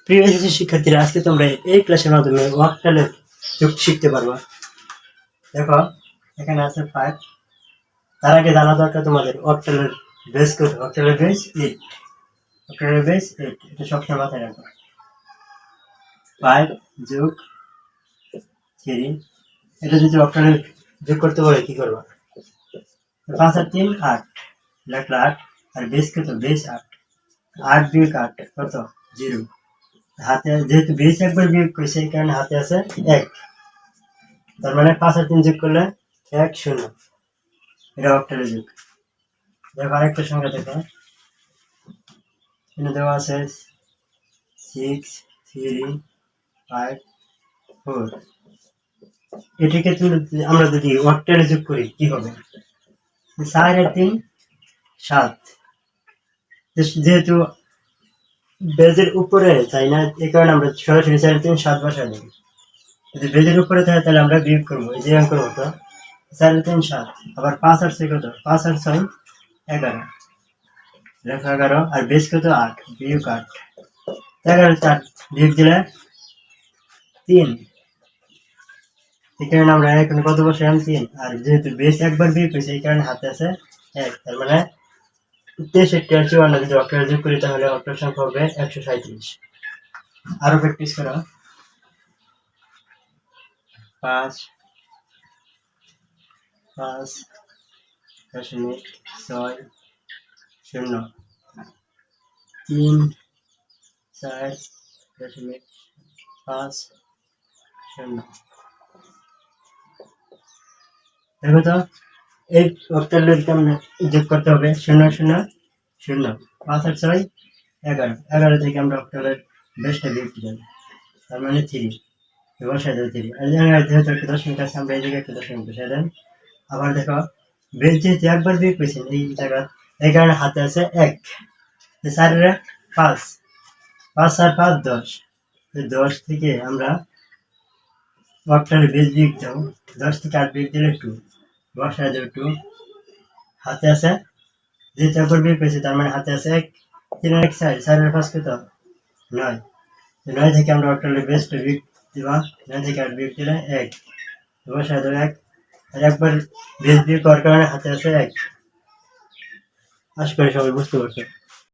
প্রিয় এসএসসি শিক্ষার্থীরা, আজকে তোমরা এই ক্লাসের মাধ্যমে অক্টালের যুক্তি শিখতে পারবা। দেখো, এখানে আছে 5। তার আগে জানা দরকার তোমাদের অক্টালের বেস কত। অক্টালের বেস 8। অক্টালের বেস 8, এটা সবসময় মাথায় রাখো। 5 যোগ 3, এটা যদি অক্টালের যোগ করতে বলে কি করবা? 5 আর 3 8, লেখলা 8। আর বেস কত? বেস 8। 8 বিয়োগ 8 কত? 0। হাতে যেহেতু বেস একবার বিয়োগ করছে, এই কারণে হাতে আছে 1। তার মানে 5 আর 3 যোগ করলে 1 0। এটা অক্টালের যোগ। দেখো আরেকটা সংখ্যা দেখো, এখানে দেওয়া আছে 6 3 5 4। এটাকে আমরা যদি অক্টালে যোগ করি কি হবে? 4 আর 3 7। যেহেতু বেজের উপরে তাই না, এই কারণে আমরা সরাসরি 4 আর 3 7 বসাই দেবো। যদি বেজের উপরে থাকে তাহলে আমরা বিয়োগ করবো, এই যে করবো তো 4 আর 3 7। আবার 5 আর 6 কত? 5 আর 6 11। লেখা 11। আর বেস কত? 8 বিয়োগ 8। 11 4 বিয়োগ দিলে 3। এই কারণে আমরা এখন কত বসালাম? 3। আর যেহেতু বেস একবার বিয়োগ হয়েছে, এই কারণে হাতে আছে 1। তার মানে 63 আর 54 যদি অক্টাল যোগ করি তাহলে অক্টাল সংখ্যা হবে 137। আরো প্র্যাকটিস করো। 5 5 দশমিক 6 0 3 4 দশমিক 5 0। দেখো তো, এই অক্টালের কেমন যোগ করতে হবে? 0 0 0। 5 আর 6 11। 11 থেকে আমরা অক্টালের বেসটা বিয়োগ যাবে, তার মানে 3 বসাই দেবো 3। আর যেহেতু একটা দশমিক আছে, আমরা এই জায়গায় একটা দশমিক বসাই দেন। আবার দেখো, বেস যেহেতু একবার বিয়োগ পেয়েছেন এই জায়গা, এই কারণে হাতে আছে 1। 4 এর 5, 5 আর 5 10। 10 থেকে আমরা অক্টালের বেস বিয়োগ দেবো। 10 থেকে 8 বিয়োগ দিলে 2 বসাই দেবো 2। হাতে আছে যেহেতু একবার বিয়োগ পেয়েছে, তার মানে হাতে আছে 1। 3 আর 1 4। 4 আর 5 কত? 9। 9 থেকে আমরা অক্টালের বেসটা বিয়োগ দিবা। 9 থেকে 8 বিয়োগ দিলে 1 বসাই দেবো 1। আর একবার বেস বিয়োগ করার কারণে হাতে আছে 1। আশা করি সবাই বুঝতে পারছো।